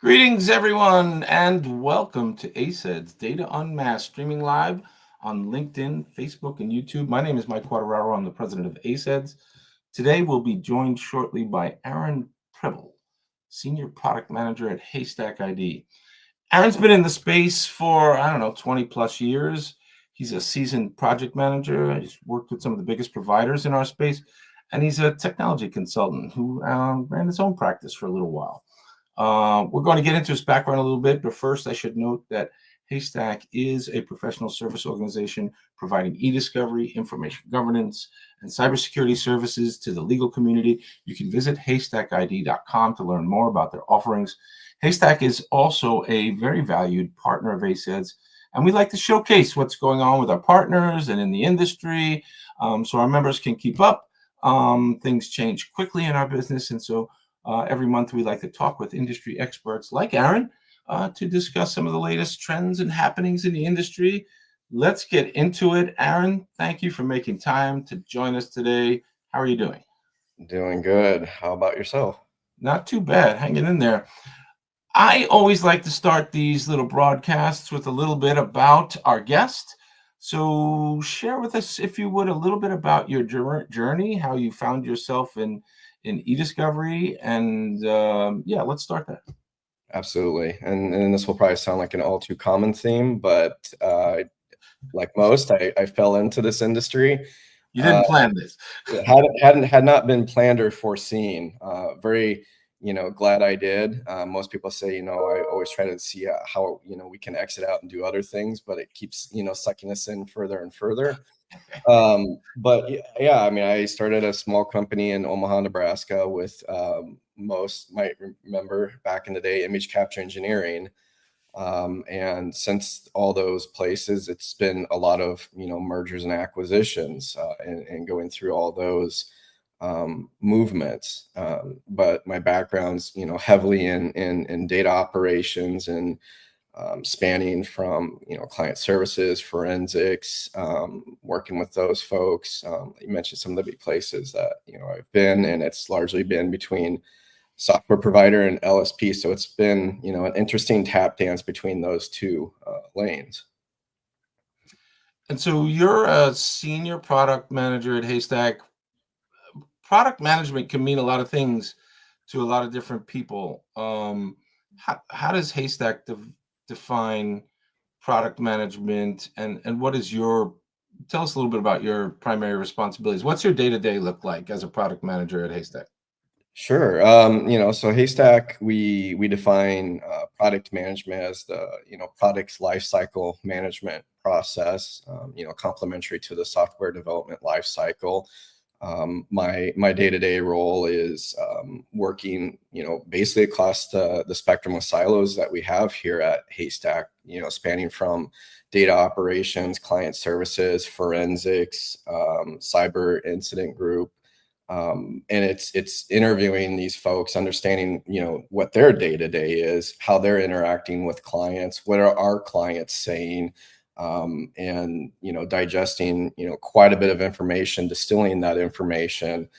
Greetings, everyone, and welcome to ACEDS Data Unmasked, streaming live on LinkedIn, Facebook, and YouTube. My name is Michael Quartararo. I'm the president of ACEDS. Today, we'll be joined shortly by Aaron Pribil, senior product manager at HaystackID. Aaron's been in the space for, 20 plus years. He's a seasoned project manager. He's worked with some of the biggest providers in our space, and he's a technology consultant who ran his own practice for a little while. We're going to get into his background a little bit, but first I should note that Haystack is a professional service organization providing e-discovery, information governance, and cybersecurity services to the legal community. You can visit HaystackID.com to learn more about their offerings. Haystack is also a very valued partner of ACEDS, and we like to showcase what's going on with our partners and in the industry, so our members can keep up. Things change quickly in our business, and so every month, we like to talk with industry experts like Aaron to discuss some of the latest trends and happenings in the industry. Let's get into it. Aaron, thank you for making time to join us today. How are you doing? Doing good. How about yourself? Not too bad. Hanging in there. I always like to start these little broadcasts with a little bit about our guest. So share with us, if you would, a little bit about your journey, how you found yourself in e-discovery, and let's start that. Absolutely. And this will probably sound like an all too common theme, but like most, I fell into this industry. You didn't plan this. Had not been planned or foreseen. Very, glad I did. Most people say, I always try to see how, we can exit out and do other things, but it keeps, sucking us in further and further. But yeah, I mean, I started a small company in Omaha, Nebraska with most might remember back in the day, image capture engineering. And since all those places, it's been a lot of, mergers and acquisitions and going through all those movements. But my background's, heavily in data operations and spanning from, client services, forensics, working with those folks. You mentioned some of the big places that, I've been, and it's largely been between software provider and LSP. So it's been, an interesting tap dance between those two lanes. And so you're a senior product manager at Haystack. Product management can mean a lot of things to a lot of different people. How does Haystack define product management, and what is tell us a little bit about your primary responsibilities? What's your day-to-day look like as a product manager at Haystack? Sure. So Haystack, we define product management as the, product's lifecycle management process, complementary to the software development lifecycle. My day-to-day role is working, basically across the spectrum of silos that we have here at Haystack, spanning from data operations, client services, forensics, cyber incident group. And it's interviewing these folks, understanding, what their day-to-day is, how they're interacting with clients, what are our clients saying, and, digesting, quite a bit of information, distilling that information,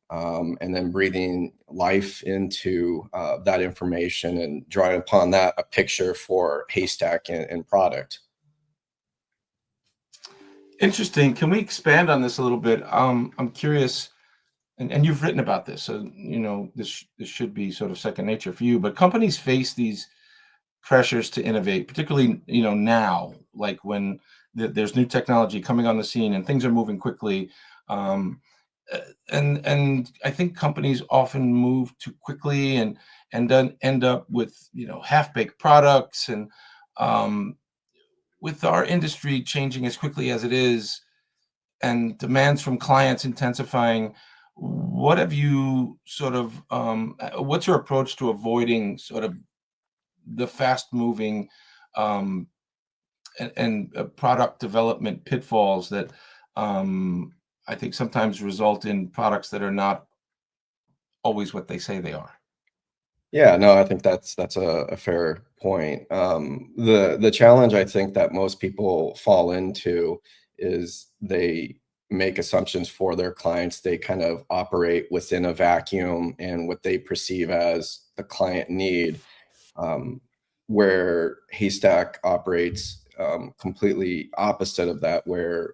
and then breathing life into that information and drawing upon that a picture for Haystack and product. Interesting. Can we expand on this a little bit? I'm curious, and you've written about this, so this should be sort of second nature for you. But companies face these pressures to innovate, particularly now, like when there's new technology coming on the scene and things are moving quickly. And I think companies often move too quickly and then end up with half-baked products. And with our industry changing as quickly as it is, and demands from clients intensifying, what have you what's your approach to avoiding sort of the fast moving and product development pitfalls that I think sometimes result in products that are not always what they say they are? Yeah, no, I think that's a fair point. The challenge I think that most people fall into is they make assumptions for their clients. They kind of operate within a vacuum and what they perceive as the client need. where Haystack operates completely opposite of that, where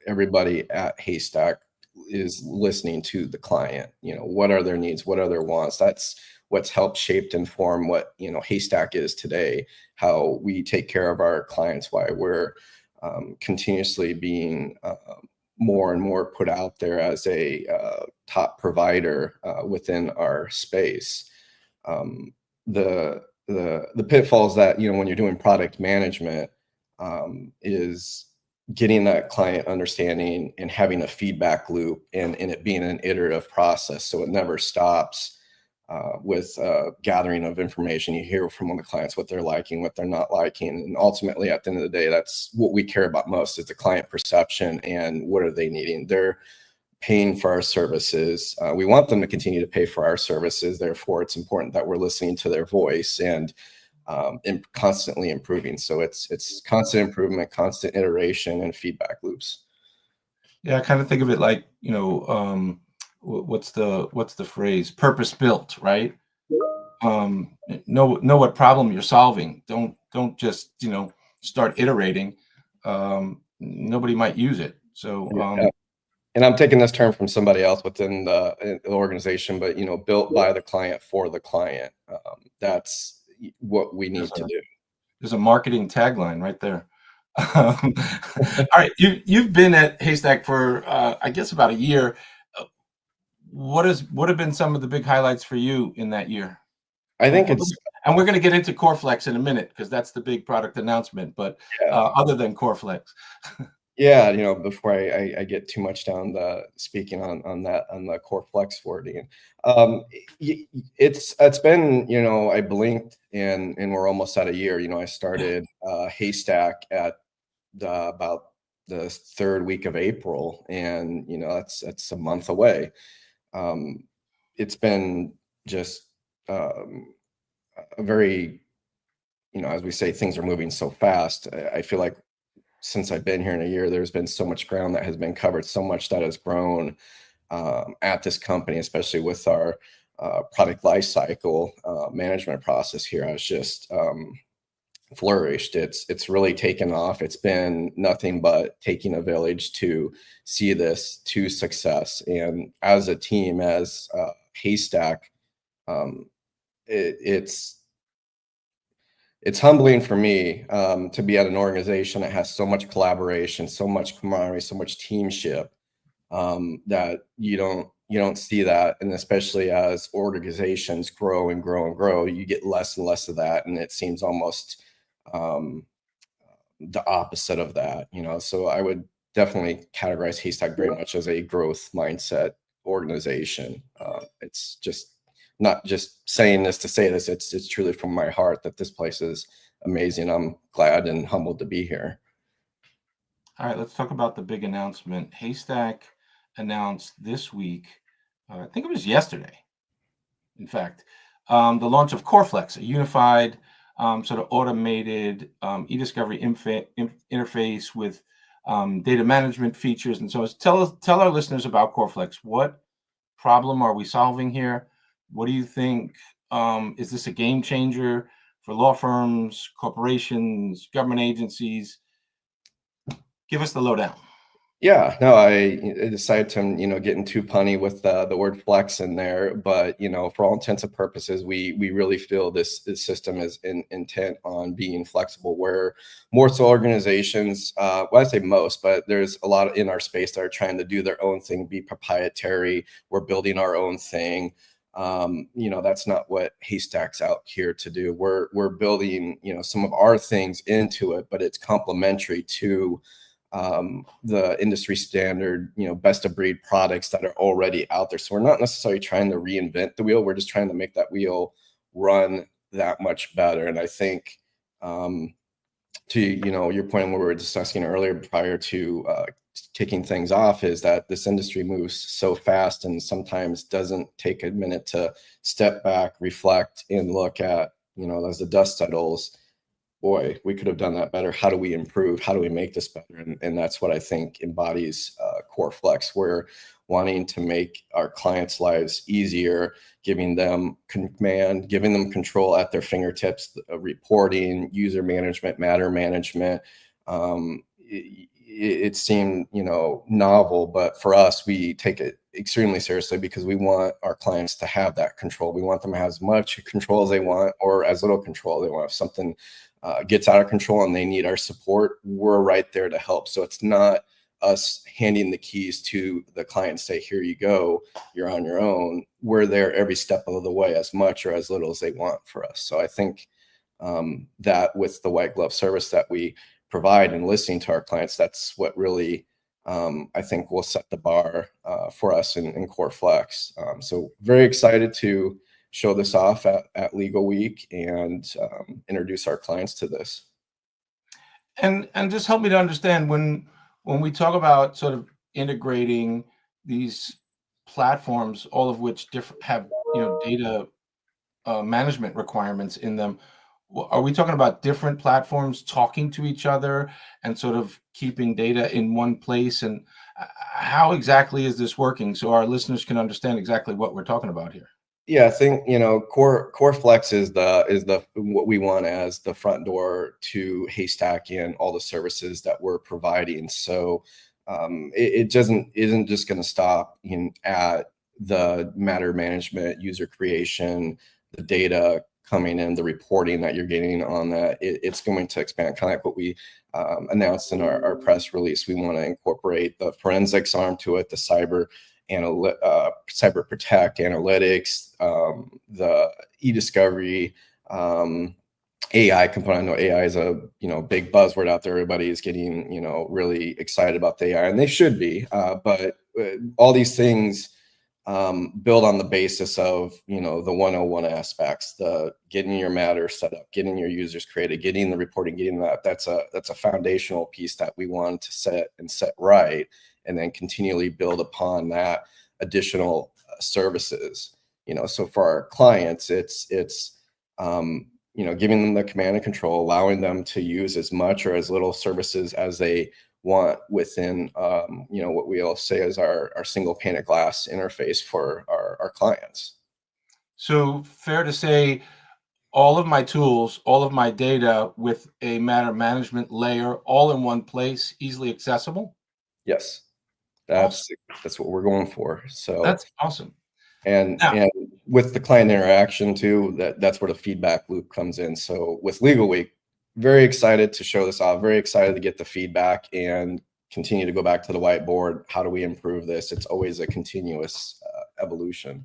everybody at Haystack is listening to the client. What are their needs? What are their wants? That's what's helped shape and form what Haystack is today, how we take care of our clients, why we're continuously being more and more put out there as a top provider within our space. The pitfalls that when you're doing product management is getting that client understanding and having a feedback loop, and it being an iterative process, so it never stops with gathering of information. You hear from the clients what they're liking, what they're not liking, and ultimately at the end of the day, that's what we care about most, is the client perception and what are they needing. They're paying for our services. We want them to continue to pay for our services. Therefore, it's important that we're listening to their voice and constantly improving. So it's constant improvement, constant iteration, and feedback loops. Yeah, I kind of think of it like, what's the phrase? Purpose built, right? Know what problem you're solving. Don't just start iterating. Nobody might use it. So and I'm taking this term from somebody else within the organization, but built by the client for the client. That's what we need to do. There's a marketing tagline right there. All right, you've been at Haystack for I guess about a year. What have been some of the big highlights for you in that year? I think and we're going to get into CoreFlex in a minute, because that's the big product announcement. But other than CoreFlex. Yeah, before I get too much down the speaking on the CoreFlex wording, it's been I blinked and we're almost at a year. I started Haystack at about the third week of April, and that's a month away. It's been just a very as we say, things are moving so fast. I feel like since I've been here in a year, there's been so much ground that has been covered, so much that has grown at this company, especially with our product lifecycle management process here. I was just flourished. It's really taken off. It's been nothing but taking a village to see this to success. And as a team, as Haystack, it's humbling for me to be at an organization that has so much collaboration, so much camaraderie, so much teamship, that you don't see that. And especially as organizations grow and grow and grow, you get less and less of that, and it seems almost the opposite of that. So I would definitely categorize Haystack very much as a growth mindset organization. It's just not just saying this to say this. It's truly from my heart that this place is amazing. I'm glad and humbled to be here. All right, let's talk about the big announcement. Haystack announced this week, I think it was yesterday, in fact, the launch of CoreFlex, a unified sort of automated e-discovery interface with data management features. And so tell our listeners about CoreFlex. What problem are we solving here? What do you think? Is this a game changer for law firms, corporations, government agencies? Give us the lowdown. Yeah, no, I decided to, getting too punny with the word flex in there, but for all intents and purposes, we really feel this system is intent on being flexible. Where more so organizations, well, I say most, but there's a lot in our space that are trying to do their own thing, be proprietary. We're building our own thing. That's not what Haystack's out here to do. We're building, some of our things into it, but it's complementary to the industry standard, best of breed products that are already out there. So we're not necessarily trying to reinvent the wheel. We're just trying to make that wheel run that much better. And I think to your point, what we were discussing earlier prior to kicking things off, is that this industry moves so fast and sometimes doesn't take a minute to step back, reflect, and look at, as the dust settles, boy, we could have done that better. How do we improve? How do we make this better? And that's what I think embodies CoreFlex, where wanting to make our clients' lives easier, giving them command, giving them control at their fingertips, reporting, user management, matter management. It seemed, novel, but for us, we take it extremely seriously because we want our clients to have that control. We want them to have as much control as they want or as little control they want. If something gets out of control and they need our support, we're right there to help. So it's not us handing the keys to the client, say, here you go, you're on your own. We're there every step of the way, as much or as little as they want for us. So I think that with the white glove service that we provide and listening to our clients, that's what really I think will set the bar for us in Core Flex. So very excited to show this off at Legal Week and introduce our clients to this. And just help me to understand, when we talk about sort of integrating these platforms, all of which have data management requirements in them, are we talking about different platforms talking to each other and sort of keeping data in one place? And how exactly is this working, so our listeners can understand exactly what we're talking about here? Yeah, I think Core Flex is the what we want as the front door to Haystack and all the services that we're providing. So it isn't just going to stop at the matter management, user creation, the data coming in, the reporting that you're getting on that. It's going to expand, kind of like what we announced in our press release. We want to incorporate the forensics arm to it, the cyber protect analytics, the e-discovery, AI component. I know AI is a big buzzword out there. Everybody is getting really excited about the AI, and they should be. But all these things build on the basis of the 101 aspects: the getting your matter set up, getting your users created, getting the reporting, getting that. That's a foundational piece that we want to set right, and then continually build upon that additional services. So for our clients, it's giving them the command and control, allowing them to use as much or as little services as they want within what we all say is our single pane of glass interface for our clients. So fair to say, all of my tools, all of my data with a matter management layer, all in one place, easily accessible? Yes, Awesome. that's what we're going for. So That's awesome. and Now, with the client interaction too, that's where the feedback loop comes in. So with Legal Week, very excited to show this off, very excited to get the feedback and continue to go back to the whiteboard. How do we improve this? It's always a continuous evolution.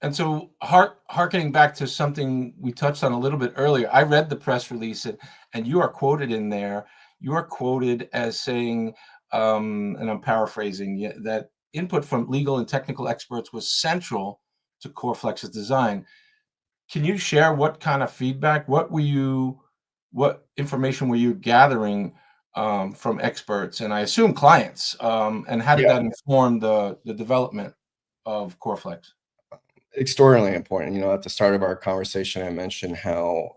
and so harkening back to something we touched on a little bit earlier, I read the press release, and you are quoted in there. You are quoted as saying, and I'm paraphrasing, that input from legal and technical experts was central to CoreFlex's design. Can you share what kind of feedback, what information were you gathering from experts, and I assume clients, and how did Yeah, that inform the development of CoreFlex? extraordinarily important. At the start of our conversation, I mentioned how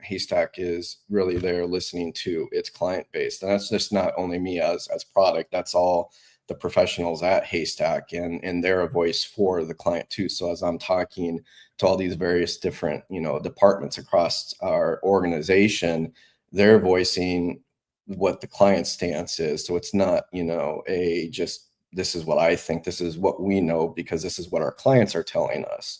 Haystack is really there listening to its client base, and that's just not only me as product. That's all the professionals at Haystack, and they're a voice for the client too. So as I'm talking to all these various different departments across our organization, they're voicing what the client stance is. So it's not a just, this is what I think, this is what we know, because this is what our clients are telling us.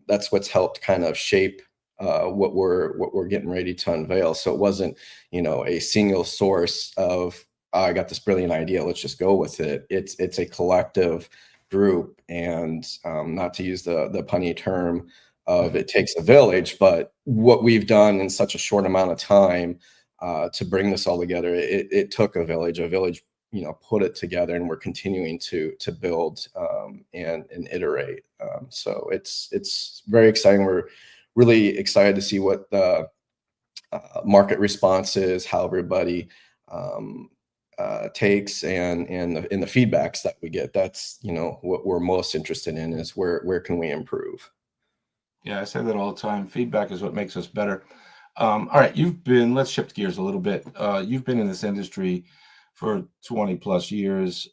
That's what's helped kind of shape what we're getting ready to unveil. So it wasn't a single source of, oh, I got this brilliant idea, let's just go with it. It's a collective group, and not to use the punny term of it takes a village, but what we've done in such a short amount of time to bring this all together, it took a village put it together, and we're continuing to build and iterate. So it's very exciting. We're really excited to see what the market response is, how everybody takes, and the feedbacks that we get. That's what we're most interested in, is where can we improve. Yeah, I say that all the time. Feedback is what makes us better. All right, let's shift gears a little bit. You've been in this industry for 20 plus years.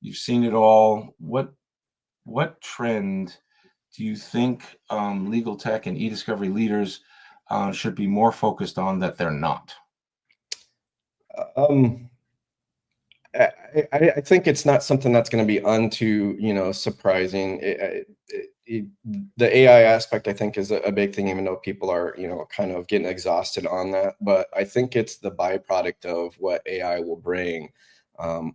You've seen it all. What trend do you think legal tech and e-discovery leaders should be more focused on that they're not? I think it's not something that's going to be unto, surprising. The AI aspect, I think, is a big thing, even though people are, kind of getting exhausted on that. But I think it's the byproduct of what AI will bring,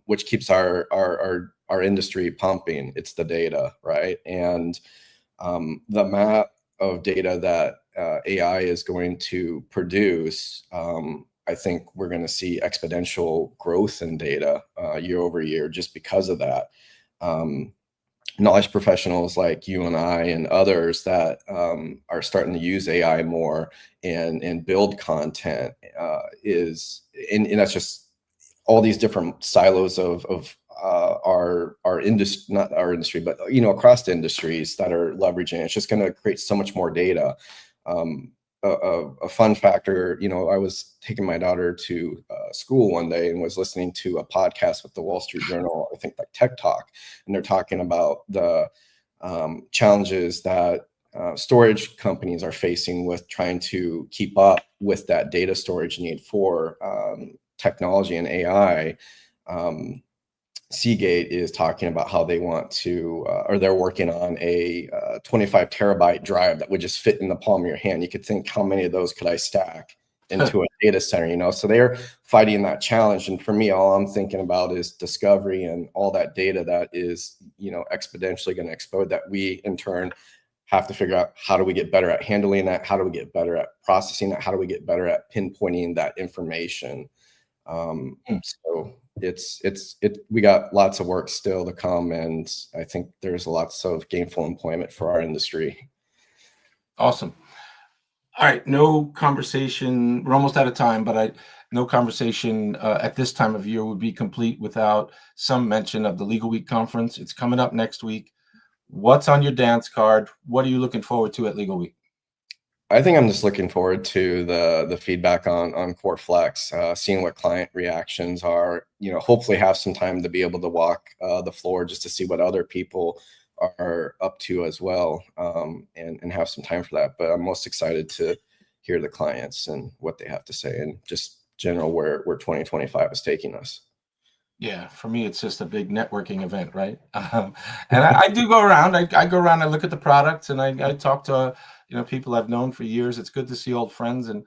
which keeps our industry pumping. It's the data, right? And the amount of data that AI is going to produce, I think we're going to see exponential growth in data year over year just because of that. Knowledge professionals like you and I and others that are starting to use AI more and build content and that's just all these different silos of our industry, not our industry, but across the industries that are leveraging. It's just going to create so much more data. A fun factor, I was taking my daughter to school one day and was listening to a podcast with the Wall Street Journal, I think like Tech Talk, and they're talking about the challenges that storage companies are facing with trying to keep up with that data storage need for technology and AI. Seagate is talking about how they want to, or they're working on a 25 terabyte drive that would just fit in the palm of your hand. You could think, how many of those could I stack into a data center, so they're fighting that challenge. And for me, all I'm thinking about is discovery and all that data that is, exponentially going to explode, that we in turn have to figure out, how do we get better at handling that? How do we get better at processing that? How do we get better at pinpointing that information? So we got lots of work still to come, and I think there's lots of gainful employment for our industry. Awesome. All right, no conversation. We're almost out of time, but no conversation at this time of year would be complete without some mention of the Legal Week conference. It's coming up next week. What's on your dance card? What are you looking forward to at Legal Week? I think I'm just looking forward to the feedback on CoreFlex, seeing what client reactions are. Hopefully have some time to be able to walk the floor just to see what other people are up to as well, and have some time for that. But I'm most excited to hear the clients and what they have to say, and just general where 2025 is taking us. Yeah, for me, it's just a big networking event, right? And I do go around. I go around. I look at the products, and I talk to people I've known for years. It's good to see old friends and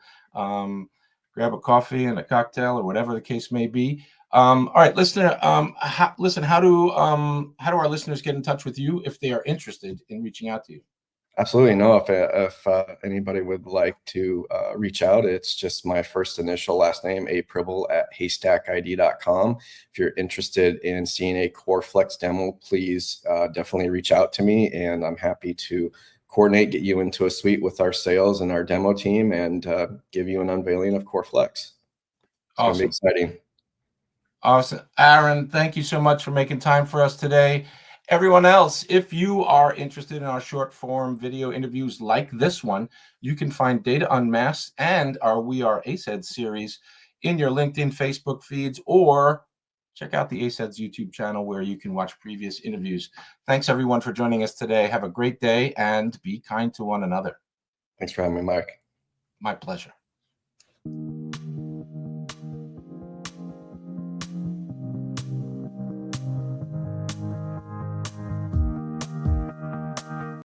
grab a coffee and a cocktail or whatever the case may be. All right, listener. Listen, how do our listeners get in touch with you if they are interested in reaching out to you? Absolutely. No, if anybody would like to reach out, it's just my first initial last name, A Pribil @HaystackID.com. If you're interested in seeing a CoreFlex demo, please definitely reach out to me, and I'm happy to coordinate, get you into a suite with our sales and our demo team, and give you an unveiling of CoreFlex. It's going to be exciting. Awesome. Aaron, thank you so much for making time for us today. Everyone else, if you are interested in our short form video interviews like this one, you can find Data Unmasked and our We Are ACEDS series in your LinkedIn, Facebook feeds, or check out the ACEDS YouTube channel where you can watch previous interviews. Thanks everyone for joining us today. Have a great day and be kind to one another. Thanks for having me, Mike. My pleasure.